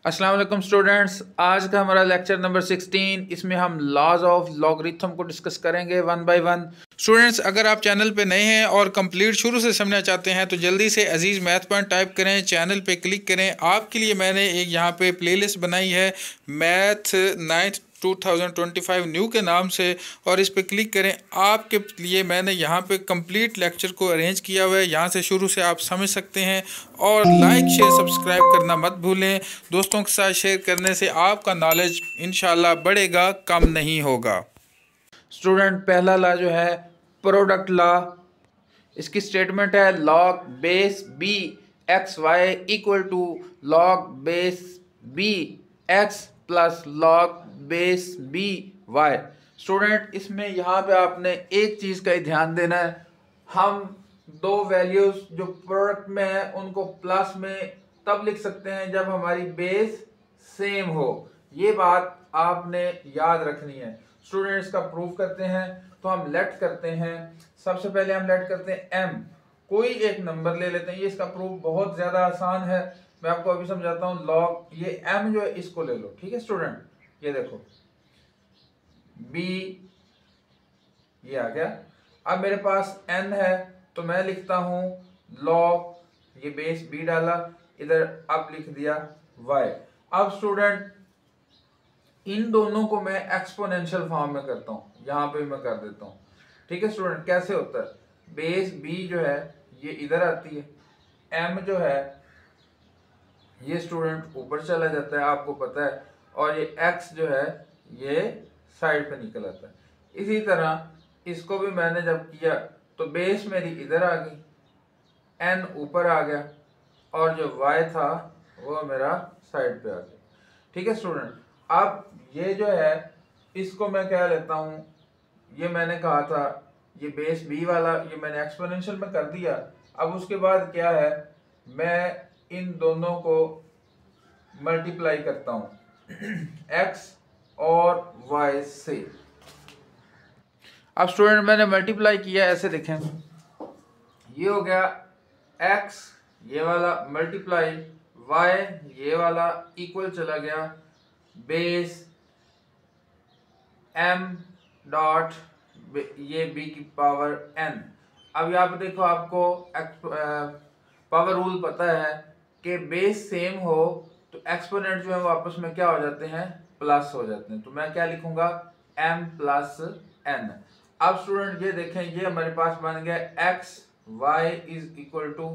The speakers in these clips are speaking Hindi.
अस्सलाम वालेकुम स्टूडेंट्स, आज का हमारा लेक्चर नंबर 16। इसमें हम लॉज ऑफ लॉगरिथम को डिस्कस करेंगे वन बाय वन। स्टूडेंट्स, अगर आप चैनल पे नए हैं और कंप्लीट शुरू से समझना चाहते हैं तो जल्दी से अजीज़ मैथ पॉइंट टाइप करें, चैनल पे क्लिक करें। आपके लिए मैंने एक यहाँ पे प्लेलिस्ट बनाई है मैथ 9th 2025 न्यू के नाम से, और इस पर क्लिक करें। आपके लिए मैंने यहाँ पे कंप्लीट लेक्चर को अरेंज किया हुआ है, यहाँ से शुरू से आप समझ सकते हैं। और लाइक शेयर सब्सक्राइब करना मत भूलें। दोस्तों के साथ शेयर करने से आपका नॉलेज इंशाल्लाह बढ़ेगा, कम नहीं होगा। स्टूडेंट, पहला लॉ जो है प्रोडक्ट लॉ, इसकी स्टेटमेंट है log base b x y equal to log base b x plus log base b y. Student, इसमें यहाँ पे आपने एक चीज़ का ही ध्यान देना है, हम दो वैल्यूज जो प्रोडक्ट में है उनको प्लस में तब लिख सकते हैं जब हमारी बेस सेम हो। ये बात आपने याद रखनी है। स्टूडेंट्स का प्रूफ करते हैं तो हम लेट करते हैं। सबसे पहले हम लेट करते हैं m, कोई एक नंबर ले लेते हैं। ये इसका प्रूफ बहुत ज्यादा आसान है, मैं आपको अभी समझाता हूँ। लॉग ये m जो है इसको ले लो, ठीक है स्टूडेंट। ये देखो b ये आ गया। अब मेरे पास n है तो मैं लिखता हूं लॉग ये बेस b डाला इधर, अब लिख दिया y। अब स्टूडेंट इन दोनों को मैं एक्सपोनेंशियल फॉर्म में करता हूं, यहां पे मैं कर देता हूं। ठीक है स्टूडेंट, कैसे होता है? बेस b जो है ये इधर आती है, m जो है ये स्टूडेंट ऊपर चला जाता है, आपको पता है, और ये x जो है ये साइड पे निकल आता है। इसी तरह इसको भी मैंने जब किया तो बेस मेरी इधर आ गई, n ऊपर आ गया, और जो y था वो मेरा साइड पे आ गया। ठीक है स्टूडेंट, अब ये जो है इसको मैं क्या लेता हूं, ये मैंने कहा था ये बेस b वाला ये मैंने एक्सपोनेंशियल में कर दिया। अब उसके बाद क्या है, मैं इन दोनों को मल्टीप्लाई करता हूं x और y से। अब स्टूडेंट मैंने मल्टीप्लाई किया, ऐसे देखें, ये हो गया x ये वाला मल्टीप्लाई y ये वाला इक्वल चला गया बेस m डॉट ये b की पावर n। अब यहाँ पे देखो, आपको पावर रूल पता है कि बेस सेम हो तो एक्सपोनेंट जो है वो आपस में क्या हो जाते हैं, प्लस हो जाते हैं। तो मैं क्या लिखूंगा, m प्लस n। अब स्टूडेंट ये देखें, ये हमारे पास बन गया x y is equal to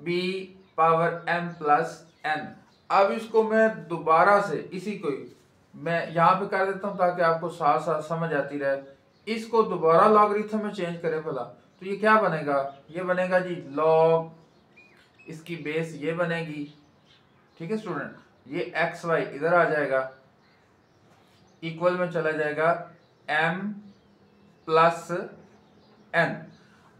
b power m plus n। अब इसको मैं दोबारा से इसी को मैं यहाँ पे कर देता हूँ ताकि आपको साथ साथ समझ आती रहे। इसको दोबारा लॉगरिथम में चेंज करें भला, तो ये क्या बनेगा, ये बनेगा जी लॉग, इसकी बेस ये बनेगी। ठीक है स्टूडेंट, ये एक्स वाई इधर आ जाएगा, इक्वल में चला जाएगा m प्लस n।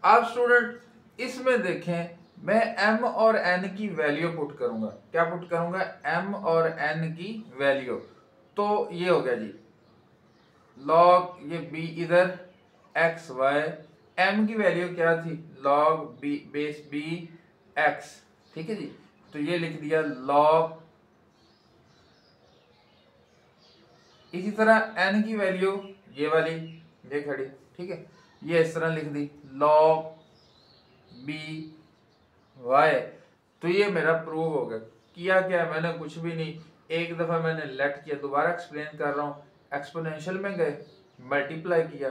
अब स्टूडेंट इसमें देखें, मैं m और n की वैल्यू पुट करूंगा। क्या पुट करूंगा, m और n की वैल्यू। तो ये हो गया जी लॉग ये b इधर x y, m की वैल्यू क्या थी, log b base b x। ठीक है जी, तो ये लिख दिया लॉग, इसी तरह n की वैल्यू ये वाली ये खड़ी, ठीक है, ये इस तरह लिख दी लॉग b y। तो ये मेरा प्रूव हो गया। किया क्या है, मैंने कुछ भी नहीं, एक दफा मैंने लेट किया, दोबारा एक्सप्लेन कर रहा हूँ, एक्सपोनेंशियल में गए मल्टीप्लाई किया,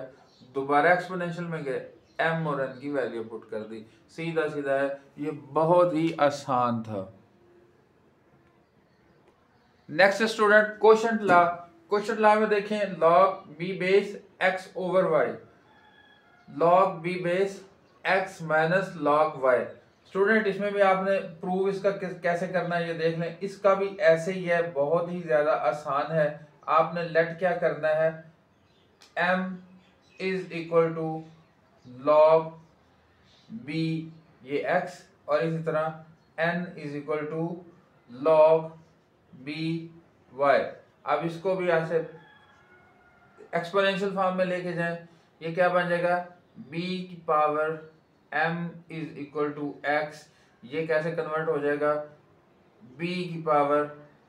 दोबारा एक्सपोनेंशियल में गए m और n की वैल्यू पुट कर दी, सीधा सीधा है। ये बहुत ही आसान था। Next student quotient law. Quotient law में देखें log b base x over y, log b base x minus log y। Student इसमें भी आपने प्रूव इसका कैसे करना है ये देख लें। इसका भी ऐसे ही है, बहुत ही ज्यादा आसान है। आपने लेट क्या करना है, m is equal to log b ये x, और इसी तरह n is equal to log b y। अब इसको भी ऐसे एक्सपोनेंशियल फॉर्म में लेके जाएं, ये क्या बन जाएगा, b की power m is equal to x। ये कैसे कन्वर्ट हो जाएगा, b की power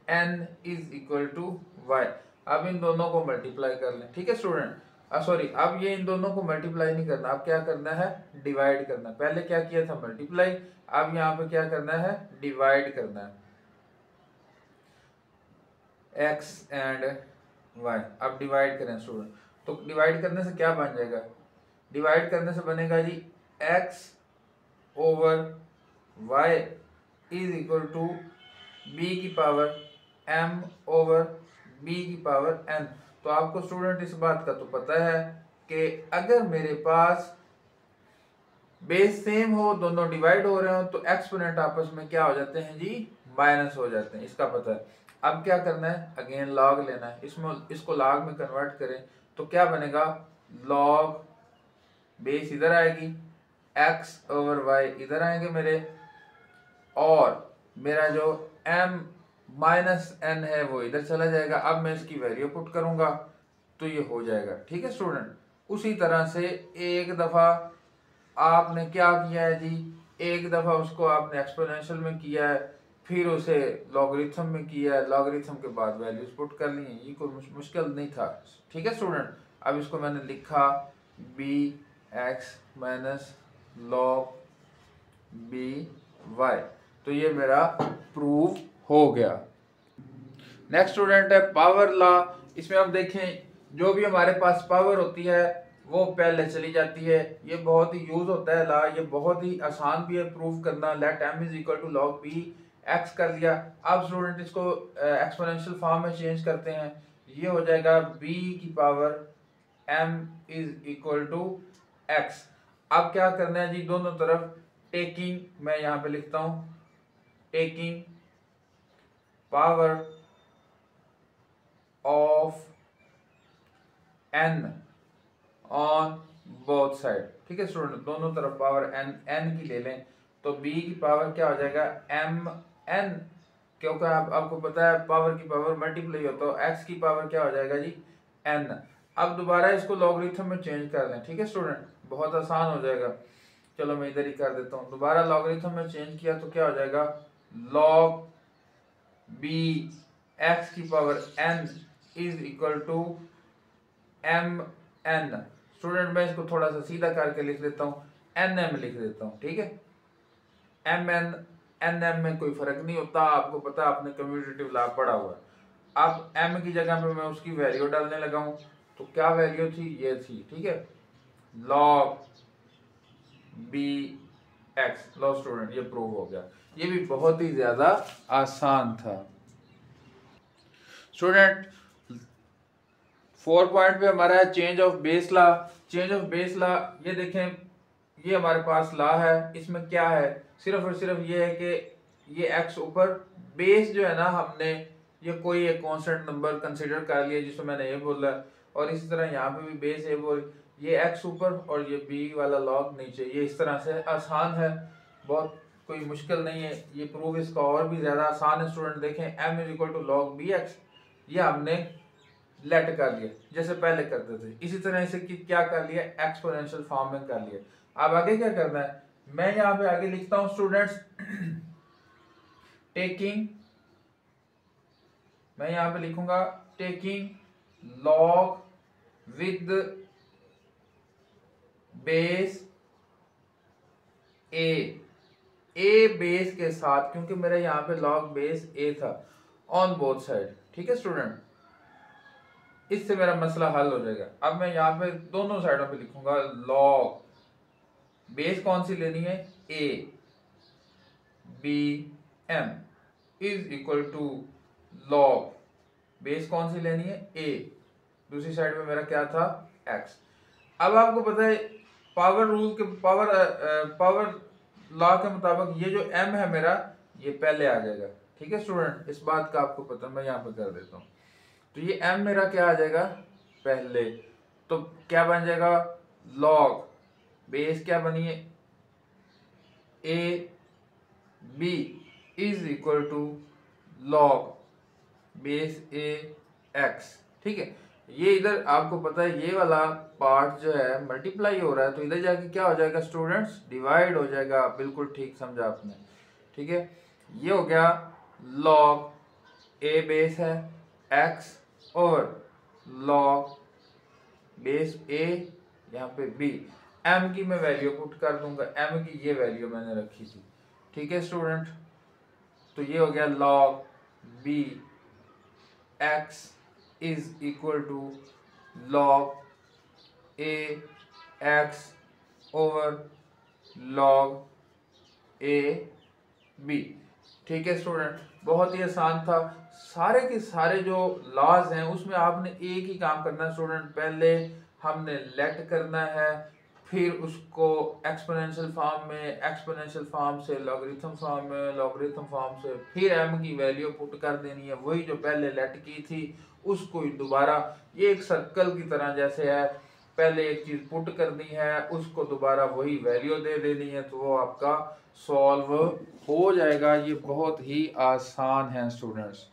n is equal to y। अब इन दोनों को मल्टीप्लाई कर लें, ठीक है स्टूडेंट। सॉरी, अब ये इन दोनों को मल्टीप्लाई नहीं करना, अब क्या करना है, डिवाइड करना। पहले क्या किया था, मल्टीप्लाई, अब यहाँ पे क्या करना है, डिवाइड करना है, x एंड y। अब डिवाइड करें स्टूडेंट, तो डिवाइड करने से क्या बन जाएगा, डिवाइड करने से बनेगा जी x over y is equal to b की पावर m ओवर b की पावर n। तो आपको स्टूडेंट इस बात का तो पता है कि अगर मेरे पास बेस सेम हो, दोनों डिवाइड हो रहे हो, तो एक्सपोनेंट आपस में क्या हो जाते हैं जी, माइनस हो जाते हैं, इसका पता है। अब क्या करना है, अगेन लॉग लेना है, इसको लॉग में कन्वर्ट करें तो क्या बनेगा, लॉग बेस इधर आएगी, x ओवर y इधर आएंगे मेरे, और मेरा जो m माइनस n है वो इधर चला जाएगा। अब मैं इसकी वैल्यू पुट करूंगा तो ये हो जाएगा, ठीक है स्टूडेंट। उसी तरह से एक दफ़ा आपने क्या किया है जी, एक दफ़ा उसको आपने एक्सपोनेंशियल में किया है, फिर उसे लॉगरिथम में किया है, लॉगरिथम के बाद वैल्यूज पुट कर ली हैं, ये कोई मुश्किल नहीं था, ठीक है स्टूडेंट। अब इसको मैंने लिखा B X minus log B Y, तो ये मेरा प्रूव हो गया। नेक्स्ट स्टूडेंट है पावर लॉ। इसमें हम देखें, जो भी हमारे पास पावर होती है वो पहले चली जाती है, ये बहुत ही यूज होता है लॉ, ये बहुत ही आसान भी है प्रूव करना। Let m is equal to log B X कर लिया। अब स्टूडेंट इसको एक्सपोनेंशियल फॉर्म में चेंज करते हैं, ये हो जाएगा b की power m is equal to x। अब क्या करना है जी, दोनों तरफ टेकिंग, मैं यहाँ पे लिखता हूँ taking power of n on both side, ठीक है स्टूडेंट, दोनों तरफ पावर n की ले लें, तो b की पावर क्या हो जाएगा mn, क्योंकि आपको पता है पावर की पावर मल्टीप्लाई होता है, x की पावर क्या हो जाएगा जी n। अब दोबारा इसको लॉगरिथम में चेंज कर लें, ठीक है स्टूडेंट, बहुत आसान हो जाएगा। चलो मैं इधर ही कर देता हूँ, दोबारा लॉगरिथम में चेंज किया तो क्या हो जाएगा, log b x की power n is equal to mn। Student मैं इसको थोड़ा सा सीधा करके लिख देता हूँ, nm लिख देता हूँ, ठीक है। mn nm में कोई फर्क नहीं होता, आपको पता है, आपने कम्यूटेटिव लॉ पढ़ा हुआ है। अब m की जगह पे मैं उसकी वैल्यू डालने लगा हूँ, तो क्या वैल्यू थी, ये थी, ठीक है, log b x। लो स्टूडेंट ये प्रूव हो गया, ये भी बहुत ही ज्यादा आसान था स्टूडेंट। 4 पॉइंट पे हमारा है change of base law. Change of base law, ये देखें, ये हमारे पास लॉ है, इसमें क्या है, सिर्फ और सिर्फ ये है कि ये x ऊपर बेस जो है ना, हमने ये कोई एक कांस्टेंट नंबर कंसीडर कर लिया जिसको मैंने ये बोला, और इसी तरह यहाँ पे भी बेस है वो, ये x ऊपर और ये b वाला लॉग नीचे, ये इस तरह से आसान है, बहुत कोई मुश्किल नहीं है, ये प्रूफ इसका और भी ज़्यादा आसान है स्टूडेंट। देखें m is equal to log B X, ये हमने लेट कर लिया जैसे पहले करते थे, इसी तरह इसे क्या कर लिया, एक्सपोनेंशियल फॉर्म में कर लिया। अब आगे क्या करना है, मैं यहाँ पे आगे लिखता हूँ स्टूडेंट्स टेकिंग, मैं यहाँ पे लिखूंगा taking log with base A base के साथ, क्योंकि मेरा यहाँ पे लॉग बेस ए था, ऑन बोथ साइड, ठीक है स्टूडेंट, इससे मेरा मसला हल हो जाएगा। अब मैं यहाँ पे दोनों साइडों पे लिखूंगा लॉग बेस कौन सी लेनी है, A B M is equal to log base कौन सी लेनी है, ए, दूसरी साइड में मेरा क्या था, एक्स। अब आपको पता है पावर रूल के पावर लॉ के मुताबिक ये जो m है मेरा, ये पहले आ जाएगा, ठीक है स्टूडेंट, इस बात का आपको पता, मैं यहाँ पे कर देता हूँ, तो ये m मेरा क्या आ जाएगा पहले, तो क्या बन जाएगा, log बेस क्या बनी है, a b is equal to log base a x, ठीक है। ये इधर आपको पता है ये वाला पार्ट जो है मल्टीप्लाई हो रहा है, तो इधर जाके क्या हो जाएगा स्टूडेंट्स, डिवाइड हो जाएगा, बिल्कुल ठीक समझा आपने, ठीक है। ये हो गया log ए बेस है x और log बेस a यहाँ पे b, m की मैं वैल्यू पुट कर दूंगा, m की ये वैल्यू मैंने रखी थी। ठीक है स्टूडेंट, तो ये हो गया log b x is equal to log a x over log a b। ठीक है स्टूडेंट, बहुत ही आसान था। सारे के सारे जो लॉज हैं उसमें आपने एक ही काम करना है स्टूडेंट, पहले हमने लेट करना है, फिर उसको एक्सपोनेंशियल फॉर्म में, एक्सपोनेंशियल फॉर्म से लॉगरिथम फॉर्म में, लॉगरिथम फॉर्म से फिर m की वैल्यू पुट कर देनी है, वही जो पहले लेट की थी उसको दोबारा, ये एक सर्कल की तरह जैसे है, पहले एक चीज पुट करनी है, उसको दोबारा वही वैल्यू दे देनी है, तो वो आपका सॉल्व हो जाएगा। ये बहुत ही आसान है स्टूडेंट्स।